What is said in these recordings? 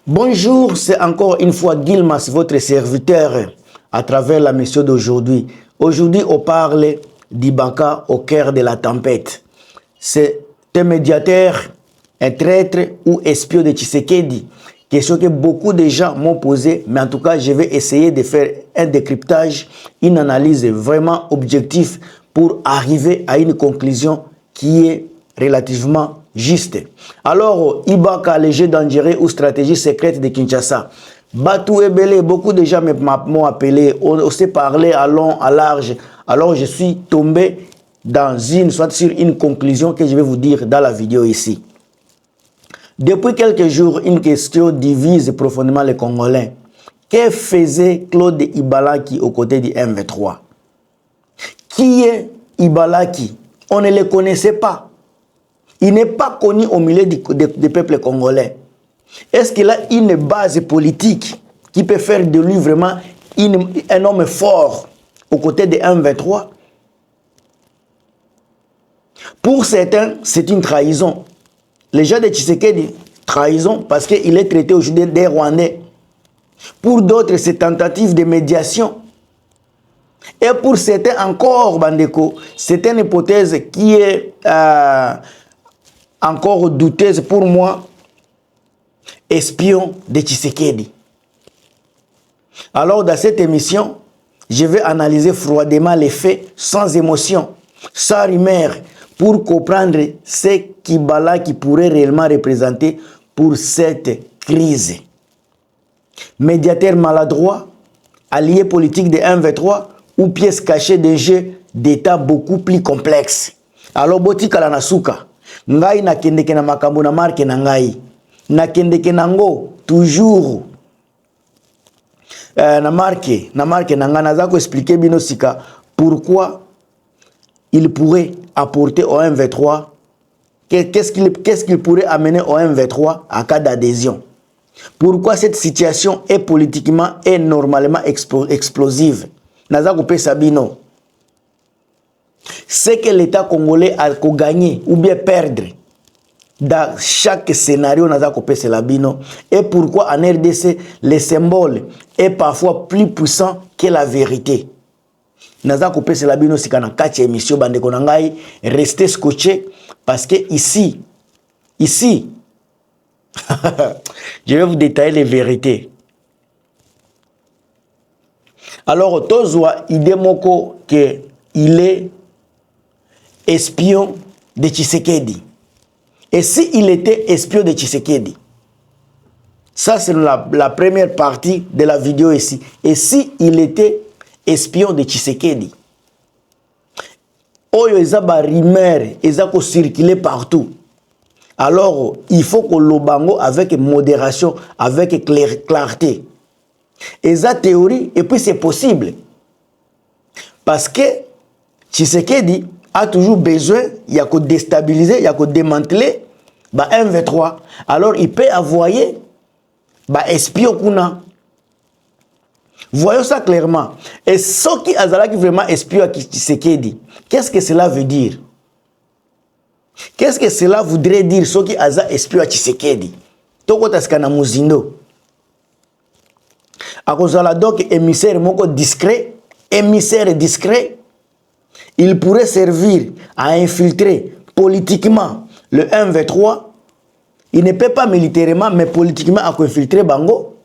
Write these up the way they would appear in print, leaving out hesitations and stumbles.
Bonjour, c'est encore une fois Gilmas, votre serviteur, à travers la mission d'aujourd'hui. Aujourd'hui, on parle d'Ibaka au cœur de la tempête. C'est un médiateur, un traître ou espion de Tshisekedi. Question que beaucoup de gens m'ont posée, mais en tout cas, je vais essayer de faire un décryptage, une analyse vraiment objective pour arriver à une conclusion qui est relativement juste. Alors, Ibaka, le jeu dangereux ou stratégie secrète de Kinshasa. Batou Ebele, beaucoup de gens m'ont appelé, on s'est parlé à long, à large. Alors, je suis tombé soit sur une conclusion que je vais vous dire dans la vidéo ici. Depuis quelques jours, une question divise profondément les Congolais. Que faisait Claude Ibalaki aux côtés du M23? Qui est Ibalaki? On ne le connaissait pas. Il n'est pas connu au milieu des peuples congolais. Est-ce qu'il a une base politique qui peut faire de lui vraiment un homme fort aux côtés de M23? Pour certains, c'est une trahison. Les gens de Tshisekedi, trahison parce qu'il est traité aujourd'hui des Rwandais. Pour d'autres, c'est tentative de médiation. Et pour certains encore, Bandeko, c'est une hypothèse qui est encore douteuse pour moi, espion de Tshisekedi. Alors, dans cette émission, je vais analyser froidement les faits, sans émotion, sans rumeur, pour comprendre ce qu'Ibala qui pourrait réellement représenter pour cette crise. Médiateur maladroit, allié politique de M23 ou pièce cachée d'un jeu d'État beaucoup plus complexe. Alors, Botika la nasuka, ngai na kendeke na makambo na marque na ngai, na kendeke nango toujours na marque na nga naza ko expliquer bino sika pourquoi il pourrait apporter au M23, qu'est-ce qu'il pourrait amener au M23 en cas d'adhésion. Pourquoi cette situation est politiquement et normalement explosive. Naza coupé Sabino. C'est que l'État congolais a gagné ou bien perdre dans chaque scénario Naza coupé Sabino. Et pourquoi en RDC, le symbole est parfois plus puissant que la vérité. Naza coupé Sabino si kana kati émission bande konangai, restez scotché parce que ici, je vais vous détailler les vérités. Alors, Tozwa Idemoko que il est espion de Tshisekedi. Et s'il était espion de Tshisekedi, ça c'est la première partie de la vidéo ici. Et s'il était espion de Tshisekedi, Oyo ezaba rumeur, ezako circuler partout. Alors, il faut que l'obango avec modération, avec clarté. Et ça théorie, et puis c'est possible. Parce que Tshisekedi a toujours besoin, il y a que déstabiliser, il y a que démanteler, bah M23. Alors il peut envoyer, bah espion kuna. Voyons ça clairement. Et ce qui a vraiment espion à Tshisekedi, qu'est-ce que cela veut dire? Qu'est-ce que cela voudrait dire ce qui a espion à Tshisekedi? Toko taskana muzindo. Akozala donc émissaire moko discret, il pourrait servir à infiltrer politiquement le M23. Il ne peut pas militairement, mais politiquement à infiltrer Bango,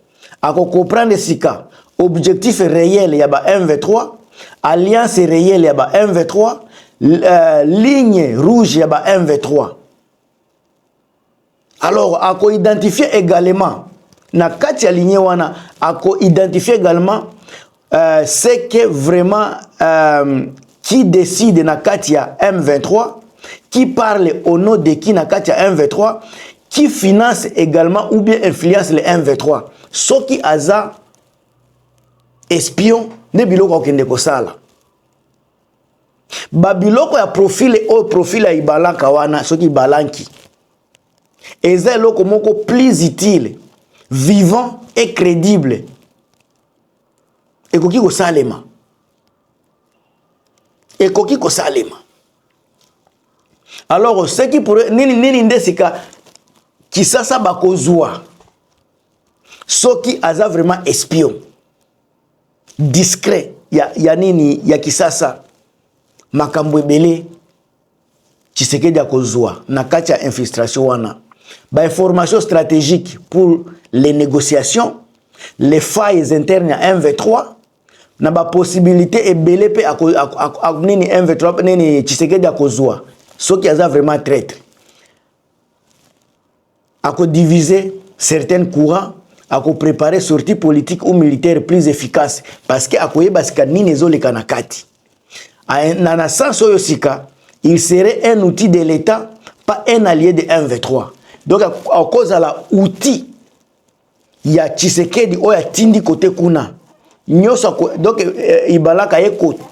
à comprendre ce cas. Objectif réel, il y a M23, alliance réelle, il y a M23, ligne rouge, il y a M23. Alors, à identifier également na kati ya ligne wana ako identifier également c'est que vraiment qui décide na kati ya M23, qui parle au nom de qui na kati ya M23, qui finance également ou bien influence le M23. Ce qui aza espion ne biloko okende kosala. Ba biloko ya profil ya Ibalaka wana soki balanki. Eza eloko moko plus utile, vivant et crédible. Ekoki kosalema. Alors, ce qui pourrait nini ndesika kisasa bakozwa soki aza vraiment espion discret ya nini ya kisasa makambo ebele Tshisekedi akozwa na kati ya infiltration wana ba information stratégique pour les négociations, les failles internes à M23 na ba possibilité ebele pe nini M23 nini Tshisekedi akozwa soki aza vraiment traître ako diviser certains courants, ako préparer sortie politique ou militaire plus efficace parce que akoyeba sika nini ezoleka na kati na sens oyo sika il serait un outil de l'État, pas un allié de M23. Donc, à cause de l'outil, il y a Tshisekedi, il y a Tindi côté Kuna. Donc, il y a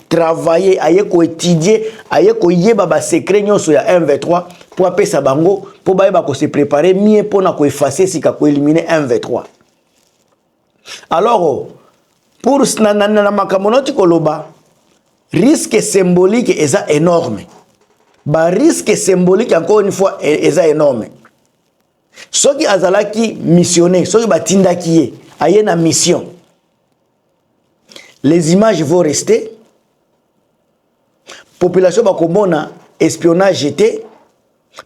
travailler, il y a étudier, il y a secret il y a M23 pour appeler ça bango, pour se préparer mieux pour effacer si pour éliminer M23. Alors, pour na makamonoti koloba, risque symbolique est énorme. Ba risque symbolique encore une fois est énorme. Soki azalaki missionné, soki batindaki ye, aye na mission. Les images vont rester. Population bakomona espionnage jeté,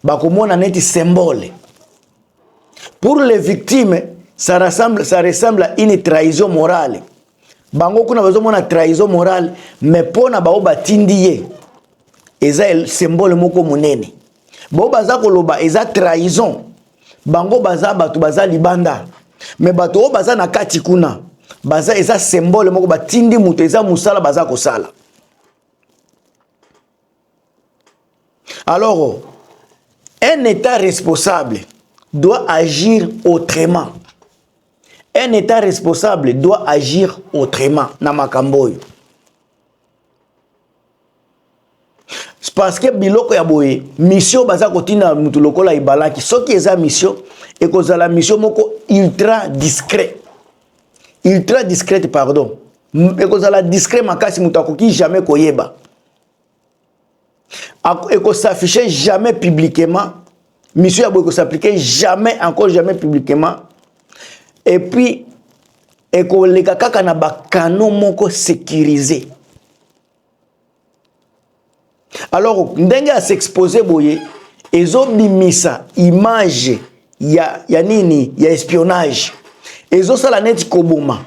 bakomona neti symbole. Pour les victimes, ça ressemble à une trahison morale. Bango kuna bazomona trahison morale, mais pona bao batindi ye. Eza symbole moko munene. Bo baza koloba eza trahison. Bango baza batu baza libanda. Mais batu o baza na kati kuna. Baza eza symbole moko batindi mutu eza musala baza kosala. Alors, un État responsable doit agir autrement. Un État responsable doit agir autrement na makambo oyo. Parce que biloko ya boye mission baza kotina mutu lokola ibalaki soki eza mission et que la mission moko ultra discrète pardon et que la discret makasi mutu akoki jamais koyeba et que s'afficher jamais publiquement mission ya boye ko s'appliquer jamais encore jamais publiquement et puis et que le kaka na ba canon moko sécurisé. Alors, ndenge à s'exposer boye, ezo bimisa image ya nini ya espionnage. Ezo sala neti koboma.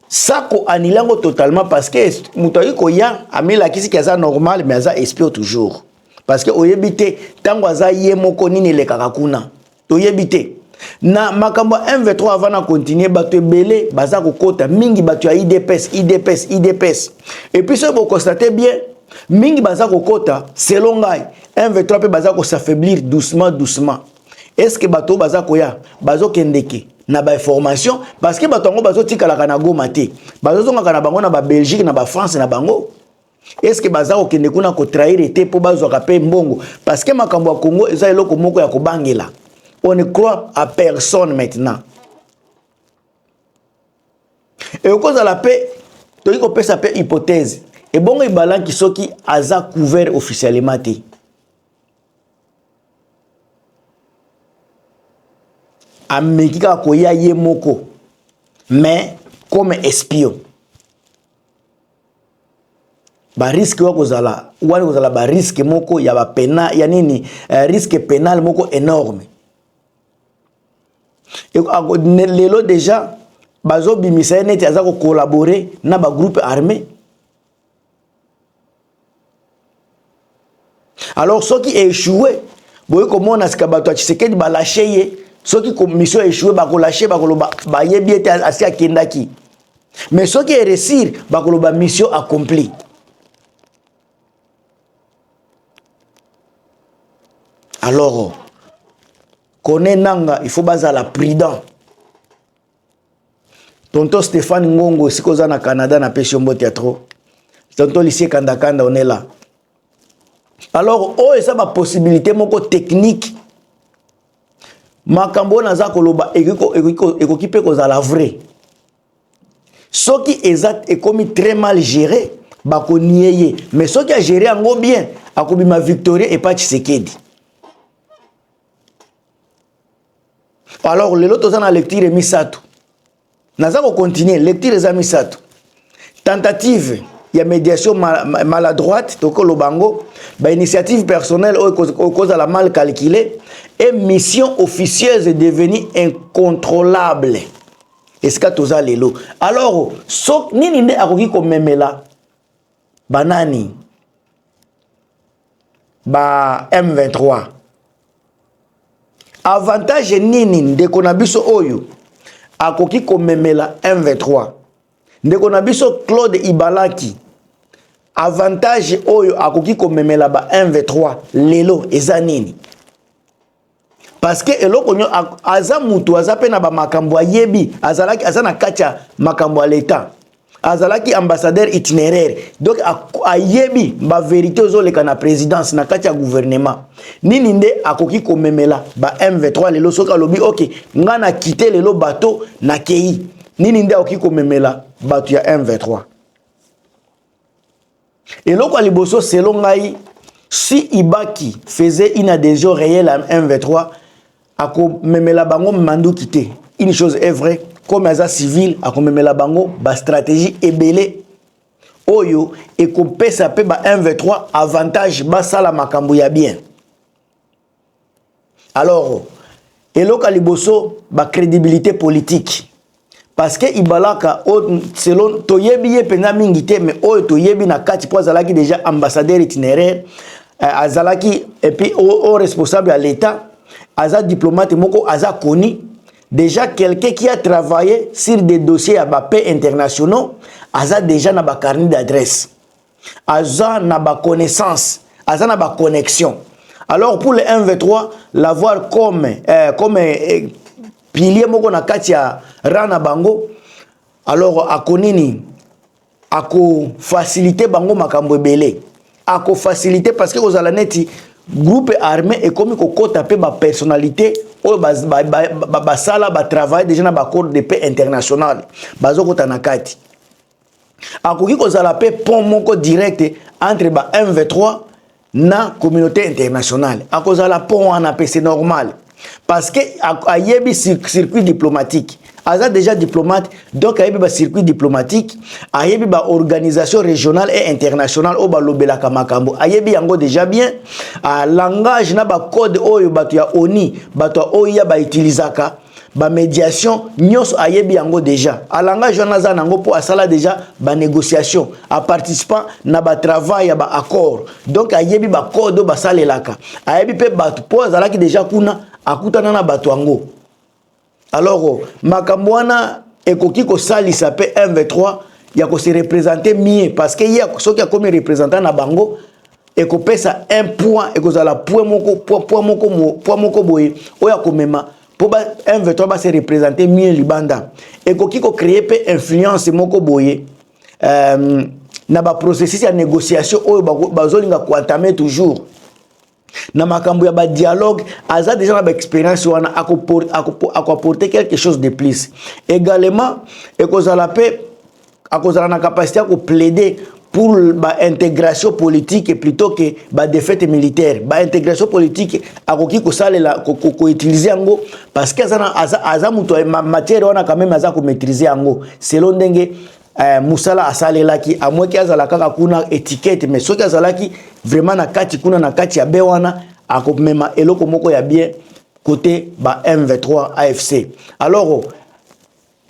Sako anilango totalement parce que mutayi ko ya amela kisi kaza normal mais aza espion toujours. Parce que oyebite tango aza yemoko nini le kakakuna. Toyebite. Na makambo M23 avant na continuer bato belé baza kokota mingi bato ya IDPS. Et puis ça vous constatez bien mingi baza kokota selon ngai M23 pe baza ko s'affaiblir doucement. Est-ce que bato baza koya bazo kendeke na ba information parce que bato ngo bazo tikala kana goma te bazo zonga kana bango na ba Belgique na ba France na bango. Est-ce que baza ko kende kuna ko trahir été po bazo ka pe mbongo parce que makambo ya Congo eza eloko moko ya kobangela. On ne croit à personne maintenant. Et au cause de la paix, tu as dit sa paix hypothèse. Et bon, il y a qui sont qui a couvert officiellement. Américain koya yemoko, mais comme espion. Ba risque wa kozala, wali kozala ba risque moko ya ba pena, ya nini risque pénal moko énorme. Et lelo déjà bazo bimisa neti azako collaborer na ba groupe armé. Alors ceux qui échoué, boye comment na skabato Tshisekedi ba lâcher ceux qui mission échoué ba ko lâcher ba ko ba yebi ete asi akendaki. Mais ceux qui réussir ba ko ba mission accomplie. Alors connaît nanga, il faut baser la prudent. Tonton Stéphane Ngongo, si koza na Canada na Peshombo Théâtre. Tonton lycée Kandakanda, on est là. Alors, oh, ça ma possibilité moko technique. Makambo naza koloba ekokipe koza la vraie. Ce qui est commis très mal géré, bako nieye. Mais ce qui a géré en bien, a ma Victoria et pas Tshisekedi. Alors lelo toza na lecture misato naza ko continuer lecture za misato tentative ya médiation maladroite tokolo bango ba initiative personnelle au cause la mal calculée et mission officieuse est devenue incontrôlable est-ce que toza lelo alors so nini nde akoki komemela banani ba M23 avantage nini ndeko na biso oyo akoki komemela M23 ndeko na biso Claude Ibalaki avantage oyo akoki komemela ba M23 lelo eza nini parce que eloko nyo aza mutu aza pe na ba makambo yebi azalaki azana kacha makambo ya l'état azalaki ambassadeur itinéraire donc ayebi ba vérité ozoleka na présidence na kacha gouvernement nini nde akoki komemela ba M23 lelo soka lobi OK ngana quitter lelo bateau na kei nini nde akoki komemela bato ya M23 eloko liboso selon ngai si Ibaki faisait une adhésion réelle à M23 ako memela bango mandu quitter une chose est vraie comme aza civil ako memela bango ba stratégie ebele oyo et ko pesa pe ba M23 avantage ba sala makambo ya bien alors eloko liboso ba crédibilité politique parce que Ibalaka selon toyebi ye pena mingite mais oyo toyebi na kati po azalaki déjà ambassadeur itinéraire azalaki et puis au responsable à l'état aza diplomate moko aza koni déjà quelqu'un qui a travaillé sur des dossiers à paix internationaux aza déjà na ba carnet d'adresse aza na ba connaissance aza na ba connexion alors pour le M23 l'avoir comme pilier moko na kati ya rana bango alors akonini ako faciliter bango makambo ebele ako faciliter parce que ozala neti groupe armé et comme ko kota pe ba personnalité o ba sala ba travail déjà na ba accord de paix international bazo kota na kati akoki kozala pe pont moko direct entre ba M23 na communauté internationale akozala pont wana pe c'est normal parce que ayebi circuit diplomatique aza déjà diplomate donc ayebi ba circuit diplomatique ayebi ba organisation régionale et internationale o ba lobela kamakambo ayebi yango déjà bien langage na ba code oyo bato ya ONI bato oya ba utilisaka ba médiation nyos ayebi yango déjà a langage wana za nango po asala déjà ba négociation a participant na ba travail ya ba accord donc ayebi ba code ba salelaka ayebi pe bato po azalaki déjà kuna akutana na bato yango alors makambo wana ekoki ko salisa pe M23 ya ko se représenter mieux parce que ya soki ya comme représentant na bango eko pesa un point ekozala point moko boye oya komema po ba M23 ba se représenter mieux libanda ekoki ko créer pe influence moko boye na ba processus ya négociation oyo bazolinga ko entamer toujours na makambo ya ba dialogue aza déjà na ba expérience wana apporter quelque chose de plus également ekozala pe akozala na capacité à plaider pour ba intégration politique plutôt que ba défaite militaire ba intégration politique akoki ko salela ko utiliser yango parce que aza muto matière wana quand même aza ko maîtriser yango selon ndenge musala asalelaki à moins qu'azala kaka kuna étiquette mais soki azalaki vraiment na kati kuna na kati ya bewana akomema eloko moko ya bien côté ba M23 AFC alors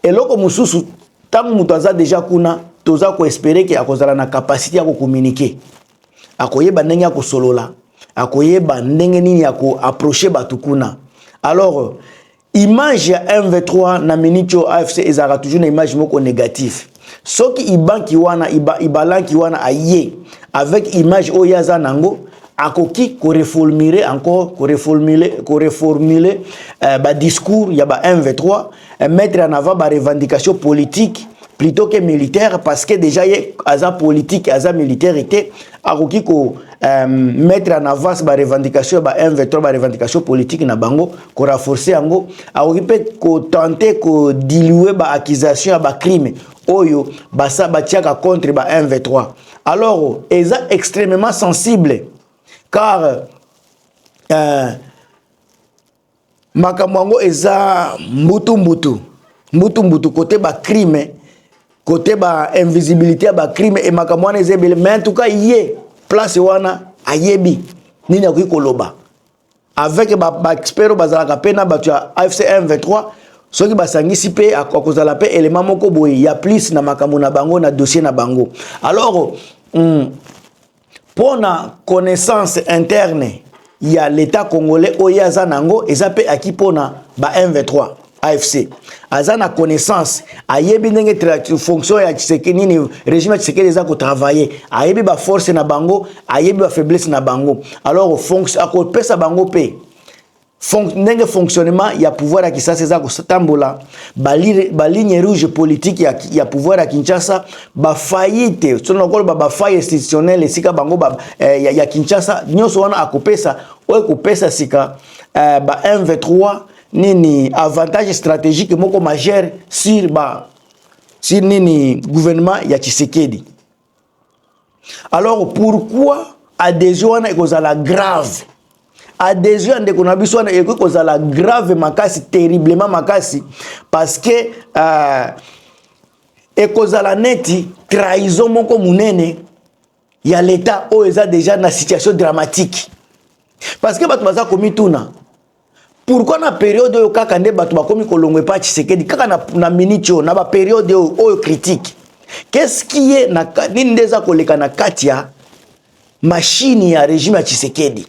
eloko mususu tant muto aza déjà kuna toza ko espérer que akozala na capacité ya ko communiquer akoyeba ndenge ya ko solola akoyeba ndenge nini ya ko approcher batu kuna alors image ya M23 na minicho AFC ezara toujours na image moko négative soki ibanki wana ibalanki wana aye avec image oyaza nango akoki ko reformuler encore ko reformuler ba discours ya ba M23 mettre en avant ba revendication politique plutôt que militaire parce que déjà aza politique aza militaire était akoki ko mettre en avant ba revendication ba M23 ba revendication politique na bango ko renforcer yango akoki pe ko tenter ko diluer ba accusation ba crime oyo basa batiaka contre ba M23 alors eza extrêmement sensible car Makamwango eza mbutu côté ba crime, côté ba invisibilité ba crime et makamwana eza ebele, mais en tout cas yé place wana ayebi nini akoki koloba avec ba expert bazalaka pe na batu ya AFC M23 soki basangisi pe akozala pe élément moko boye ya plus na makambo na bango na dossier na bango. Alors pour na connaissance interne ya l'état congolais oya zanango ezape aki pona ba M23 AFC azana connaissance ayebi ndenge fonction ya Tshisekedi ni régime ya Tshisekedi eza ko travailler ayebi ba force na bango ayebi ba faiblesse na bango. Alors fonction akopesa bango pe ndenge fonctionnement ya pouvoir ya Kinshasa eza ko tambola ba ligne rouge politique ya pouvoir ya Kinshasa ba faillite sono ko ba faille institutionnelle sika bango ya Kinshasa nyoso wana akopesa oyo kopesa sika ba M23 nini avantage stratégique moko majeur sur nini gouvernement ya Tshisekedi. Alors pourquoi adhésion wana ekozala grave? Adhésion de konabiso wana ekozala grave makasi, terriblement makasi, parce que ekozala neti trahison moko munene ya l'état o eza déjà na situation dramatique. Parce que batu baza komituna pourquoi na période oyo kaka nde batu bakomi kolongwe pa Tshisekedi kaka na minitio na ba période oyo critique. Qu'est-ce qui est na nini ndeza koleka na katia machine ya régime ya Tshisekedi?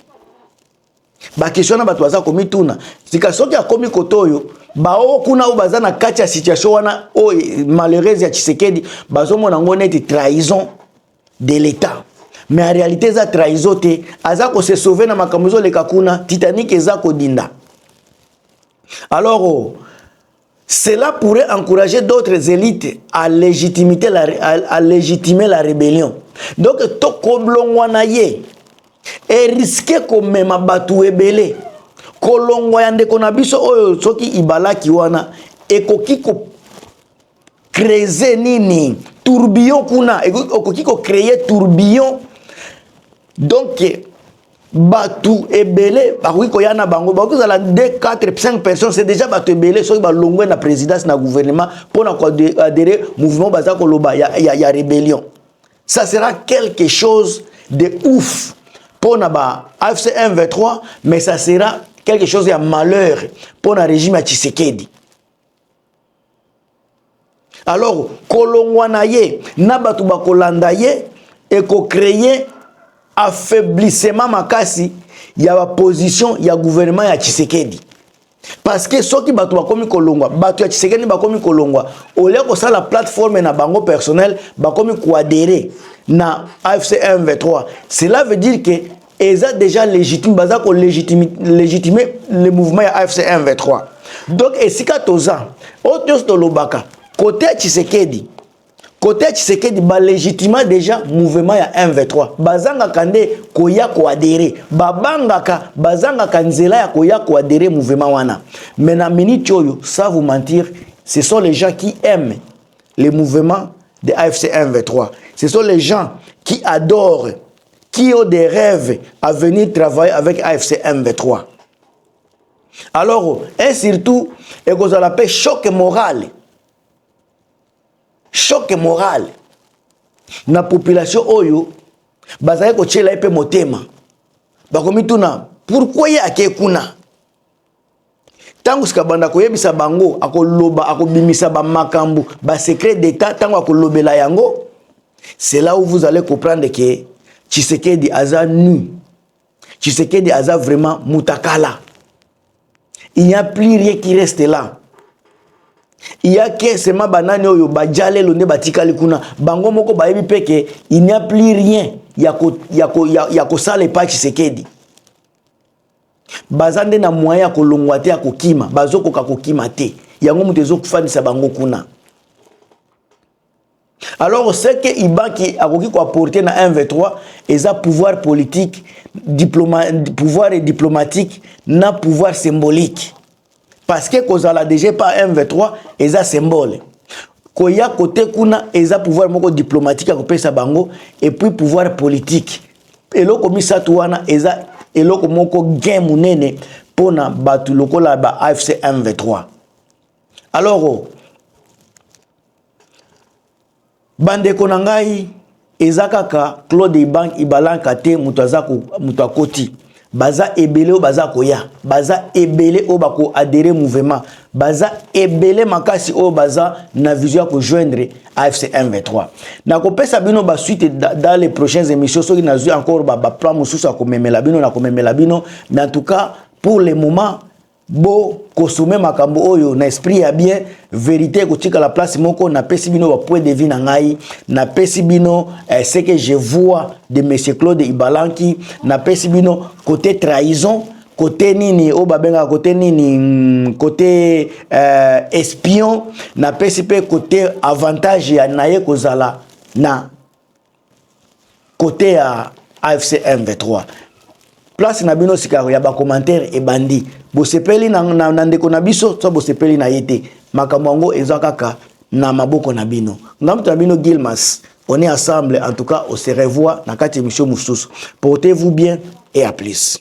Ba question na batu baza komituna sika soki akomi kotoyo bao kuna o baza na katia situation wana o malheureuse ya Tshisekedi bazomona ngone eti trahison de l'état. Mais en réalité za trahison te aza ko se sauver na makambo leka kuna Titanic eza ko dinda. Alors cela pourrait encourager d'autres élites à légitimer la rébellion. Donc to koblongwa na ye et risquer ko mema batu ebele kolongwa ya ndeko na biso oyo soki ibalaki wana ekoki ko créer nini tourbillon kuna ekoki ko créer tourbillon. Donc batu ebele bakoki koyana bango bakoki zala 2 4 5 personnes, c'est déjà batu ebele soki balongwe na présidence na gouvernement pour na adhérer mouvement baza koloba ya rébellion. Ça sera quelque chose de ouf pour na ba AFC M23, mais ça sera quelque chose de malheur pour na régime ya Tshisekedi. Alors kolongwa na ye na batu bakolanda ye et ko créer affaiblissement makasi ya la position ya gouvernement ya Tshisekedi. Parce que soki batu bakomi kolongwa batu ya Tshisekedi bakomi kolongwa ole ko sa la plateforme na bango personnel bakomi ko adhérer na AFC M23. Cela veut dire que eza déjà légitime baza ko légitimer le mouvement ya AFC M23. Donc esika toza otos to lobaka côté Tshisekedi Tshisekedi ba légitimement déjà mouvement ya M23 bazanga kande koya ko adhérer babangaka bazanga kanzela ya koya ko adhérer mouvement wana. Mais na minute oyo ça vous mentir, ce sont les gens qui aiment le mouvement de AFC M23. Ce sont les gens qui adorent, qui ont des rêves à venir travailler avec AFC M23. Alors et surtout et qu'on appelle choc moral. Choc moral na population oyo bazaye ko tchela epe motema bakomituna pourquoi ye akekuna tangu sikabanda koyebisa bango akoloba akobimisa ba makambu ba secret d'état tangu akolobela yango. C'est là où vous allez comprendre que Tshisekedi aza nu, Tshisekedi aza vraiment mutakala. Il n'y a plus rien qui reste là. Il y a que sema banani oyo bajale londe batikali kuna bango moko bayebi peke il n'y a plus rien ya ko sale pa Tshisekedi. Bazande na moyen ko longwa te ya kokima bazoko ka kokima te yango mutezo kufandisa bango kuna. Alors c'est que Ibaki a ko apporter na M23 eza pouvoir politique, pouvoir diplomatique na pouvoir symbolique. Parce que kozala déjà pas M23 eza symbole. Koya côté kuna eza pouvoir moko diplomatique a kopesa bango et puis pouvoir politique. Eloko misatu wana eza eloko moko gain munene pona batu lokola ba AFC M23. Alors bande konangai ezakaka Claude Ibalanka te mutu akoti baza ebele o baza koya baza ebele o bako adhérer mouvement baza ebele makasi o baza na vision ko joindre AFC M23 na ko pesa bino ba suite dans les prochaines émissions soki na zui encore ba plan mususu ko memela bino na ko memela bino, mais en tout cas pour le moment bo consommer makambo oyo na esprit ya bien vérité ko tika la place moko na pesi bino ba point de vue na ngai na pesi bino ce que je vois de monsieur Claude Ibalanki na pesi bino côté trahison côté nini o babenga côté nini côté espion na pesi pe côté avantage ya naye kozala na côté ya AFC M23 place na bino sikaro ya ba commentaire e bandi bo sepeli na ndeko na biso so bo sepeli na yete makambo ngo ezakaka na maboko na bino ngamto na bino Gilmas, on est ensemble en tout cas on se revoit na kati émission mususu, portez-vous bien et à plus.